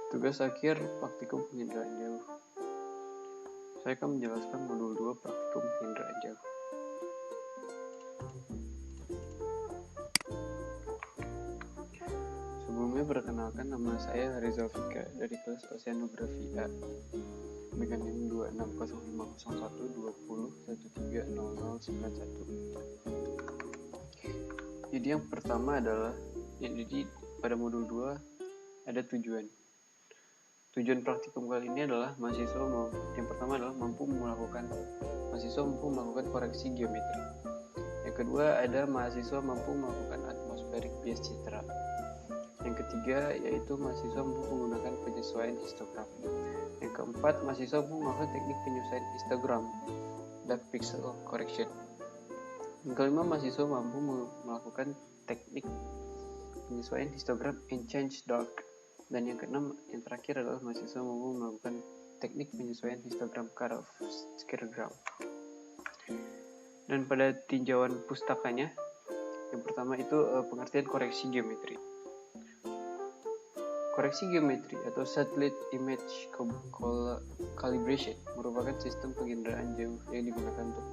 Tugas akhir praktikum penginderaan jauh. Saya akan menjelaskan modul 2 praktikum penginderaan jauh. Sebelumnya perkenalkan, nama saya Rizal Fika dari kelas Oceanografi A dengan NIM 26050120130091. Jadi yang pertama adalah pada modul 2 ada tujuan. Tujuan praktikum kali ini adalah mahasiswa mampu melakukan koreksi geometri. Yang kedua ada mahasiswa mampu melakukan atmospheric bias citra. Yang ketiga yaitu mahasiswa mampu menggunakan penyesuaian histogram. Yang keempat, mahasiswa mampu melakukan teknik penyesuaian histogram, dark pixel correction. Yang kelima, mahasiswa mampu melakukan teknik penyesuaian histogram and change dark. Dan yang keenam, yang terakhir adalah mahasiswa mampu melakukan teknik penyesuaian histogram cutoff scarogram. Dan pada tinjauan pustakanya, yang pertama itu pengertian koreksi geometri. Koreksi geometri atau satellite image calibration merupakan sistem penginderaan jauh yang digunakan untuk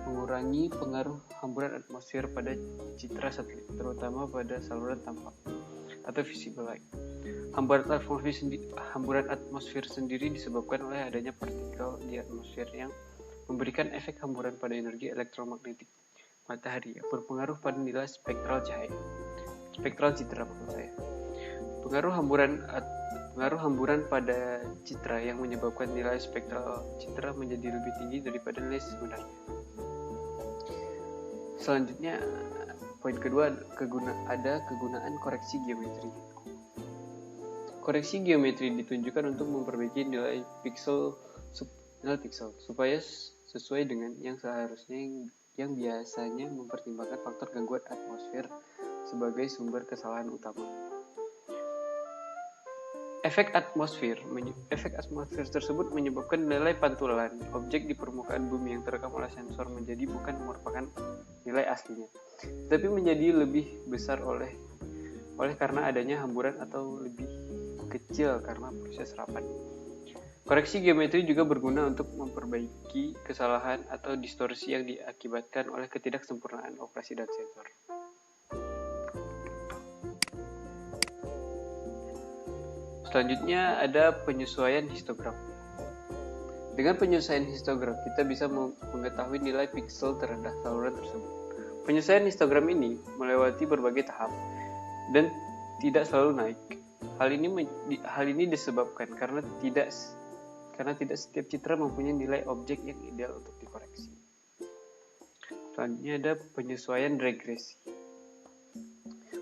mengurangi pengaruh hamburan atmosfer pada citra satelit, terutama pada saluran tampak atau visible light. Hamburan atmosfer sendiri disebabkan oleh adanya partikel di atmosfer yang memberikan efek hamburan pada energi elektromagnetik matahari yang berpengaruh pada nilai spektral citra maksud saya. Pengaruh hamburan pada citra yang menyebabkan nilai spektral citra menjadi lebih tinggi daripada nilai sebenarnya. Selanjutnya, poin kedua ada kegunaan koreksi geometri. Koreksi geometri ditunjukkan untuk memperbaiki nilai pixel supaya sesuai dengan yang seharusnya yang biasanya mempertimbangkan faktor gangguan atmosfer sebagai sumber kesalahan utama. Efek atmosfer tersebut menyebabkan nilai pantulan objek di permukaan bumi yang terekam oleh sensor menjadi bukan merupakan nilai aslinya, tetapi menjadi lebih besar oleh karena adanya hamburan atau lebih kecil karena proses serapan. Koreksi geometri juga berguna untuk memperbaiki kesalahan atau distorsi yang diakibatkan oleh ketidaksempurnaan operasi dan sensor. Selanjutnya ada penyesuaian histogram. Dengan penyesuaian histogram, kita bisa mengetahui nilai pixel terendah saluran tersebut. Penyesuaian histogram ini melewati berbagai tahap dan tidak selalu naik. Hal ini disebabkan karena tidak setiap citra mempunyai nilai objek yang ideal untuk dikoreksi. Selanjutnya ada penyesuaian regresi.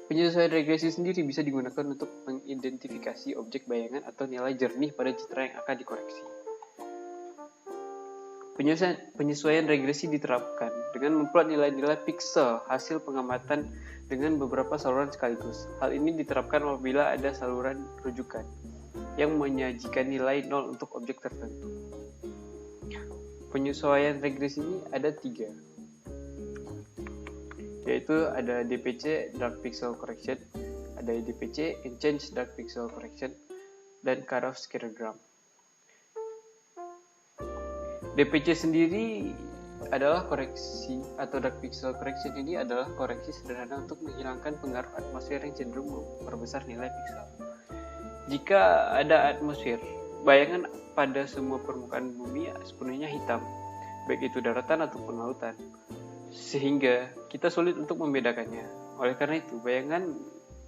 Penyesuaian regresi sendiri bisa digunakan untuk mengidentifikasi objek bayangan atau nilai jernih pada citra yang akan dikoreksi. Penyesuaian regresi diterapkan dengan memplot nilai-nilai pixel hasil pengamatan dengan beberapa saluran sekaligus. Hal ini diterapkan apabila ada saluran rujukan yang menyajikan nilai 0 untuk objek tertentu. Penyesuaian regresi ini ada 3. Yaitu ada DPC Dark Pixel Correction, ada DPC Enhanced Dark Pixel Correction, dan Cutoff Scarogram. DPC sendiri adalah koreksi atau Dark Pixel Correction ini adalah koreksi sederhana untuk menghilangkan pengaruh atmosfer yang cenderung memperbesar nilai pixel. Jika ada atmosfer, bayangan pada semua permukaan bumi sepenuhnya hitam, baik itu daratan ataupun lautan, sehingga kita sulit untuk membedakannya. Oleh karena itu, bayangan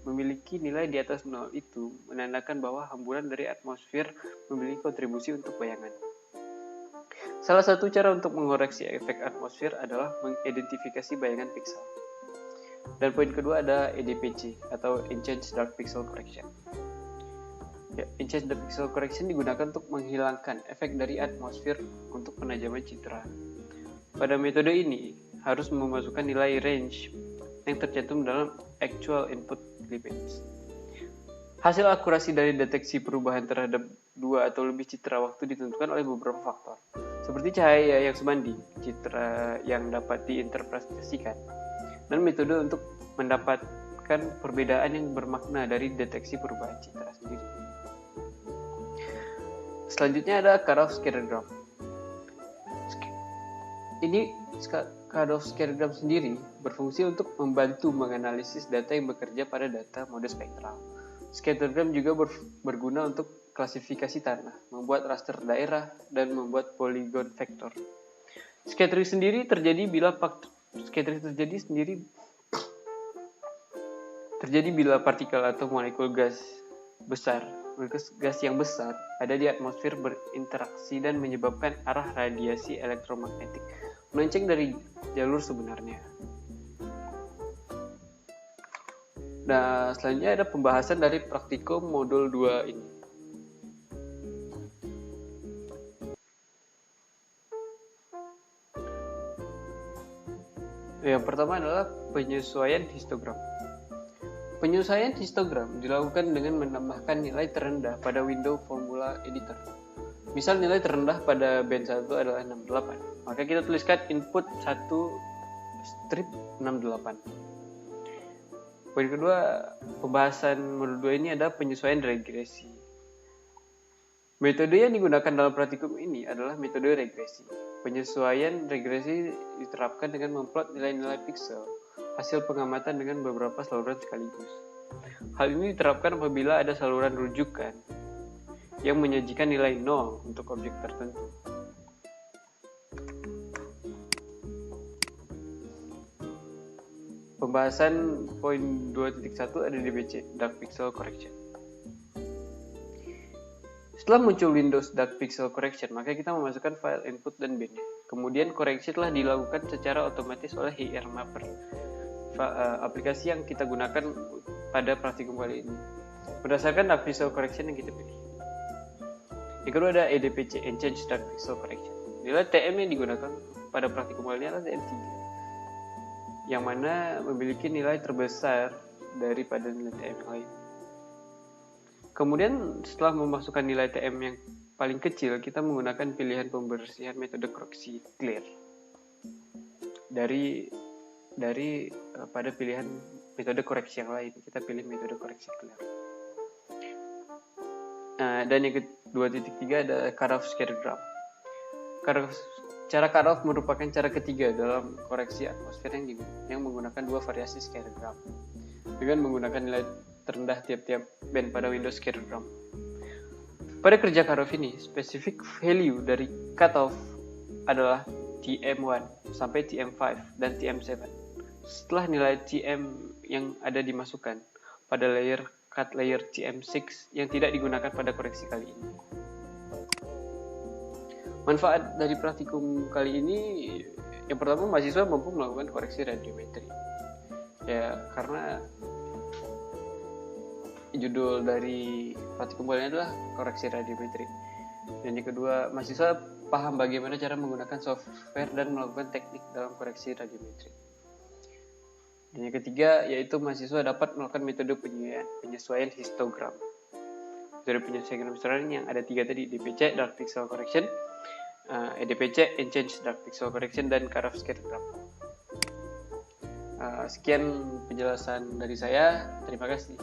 memiliki nilai di atas 0 itu menandakan bahwa hamburan dari atmosfer memiliki kontribusi untuk bayangan. Salah satu cara untuk mengoreksi efek atmosfer adalah mengidentifikasi bayangan pixel. Dan poin kedua ada EDPC atau Enhanced Dark Pixel Correction. Enhanced Dark Pixel Correction digunakan untuk menghilangkan efek dari atmosfer untuk penajaman citra. Pada metode ini harus memasukkan nilai range yang tercantum dalam actual input limits. Hasil akurasi dari deteksi perubahan terhadap 2 atau lebih citra waktu ditentukan oleh beberapa faktor, seperti cahaya yang sebanding, citra yang dapat diinterpretasikan, dan metode untuk mendapatkan mendapatkan perbedaan yang bermakna dari deteksi perubahan citra sendiri. Selanjutnya ada cutoff scattergram. Ini cutoff scattergram sendiri berfungsi untuk membantu menganalisis data yang bekerja pada data mode spektral. Scattergram juga berguna untuk klasifikasi tanah, membuat raster daerah, dan membuat polygon vektor. Scattering sendiri terjadi bila partikel atau molekul gas yang besar ada di atmosfer berinteraksi dan menyebabkan arah radiasi elektromagnetik melenceng dari jalur sebenarnya. Nah, selanjutnya ada pembahasan dari praktikum modul 2 ini. Yang pertama adalah penyesuaian histogram. Penyesuaian histogram dilakukan dengan menambahkan nilai terendah pada window formula editor. Misal nilai terendah pada band 1 adalah 68. Maka kita tuliskan input 1 strip 68. Poin kedua, pembahasan modul 2 ini ada penyesuaian regresi. Metode yang digunakan dalam praktikum ini adalah metode regresi. Penyesuaian regresi diterapkan dengan memplot nilai-nilai pixel hasil pengamatan dengan beberapa saluran sekaligus. Hal ini diterapkan apabila ada saluran rujukan yang menyajikan nilai 0 untuk objek tertentu. Pembahasan poin 2.1 ada DBC, Dark Pixel Correction. Setelah muncul Windows Dark Pixel Correction, maka kita memasukkan file input dan bin. Kemudian koreksi telah dilakukan secara otomatis oleh HIR Mapper, aplikasi yang kita gunakan pada praktikum kali ini, berdasarkan Dark Pixel Correction yang kita pilih. Yang kedua ada EDPC, Enhanced Dark Pixel Correction. Nilai TM yang digunakan pada praktikum kali ini adalah TM3, yang mana memiliki nilai terbesar daripada nilai TM yang lain. Kemudian setelah memasukkan nilai TM yang paling kecil, kita menggunakan pilihan pembersihan metode koreksi clear dari pada pilihan metode koreksi yang lain. Kita pilih metode koreksi clear. Dan yang kedua 2.3 ada cutoff scattergram. Cara cutoff merupakan cara ketiga dalam koreksi atmosfer yang menggunakan dua variasi scattergram dengan menggunakan nilai terendah tiap-tiap band pada Windows scattergram. Pada kerja cutoff ini, specific value dari cutoff adalah TM1 sampai TM5 dan TM7. Setelah nilai TM yang ada dimasukkan pada cut layer TM6 yang tidak digunakan pada koreksi kali ini. Manfaat dari praktikum kali ini, yang pertama, mahasiswa mampu melakukan koreksi radiometri. Ya, karena judul dari praktikum kali ini adalah koreksi radiometri. Dan yang kedua, mahasiswa paham bagaimana cara menggunakan software dan melakukan teknik dalam koreksi radiometri. Dan yang ketiga, yaitu mahasiswa dapat melakukan metode penyesuaian histogram. Metode penyesuaian histogram yang ada 3 tadi, DPC, Dark Pixel Correction, EDPC, Enhanced Dark Pixel Correction, dan cutoff scattergram. Sekian penjelasan dari saya. Terima kasih.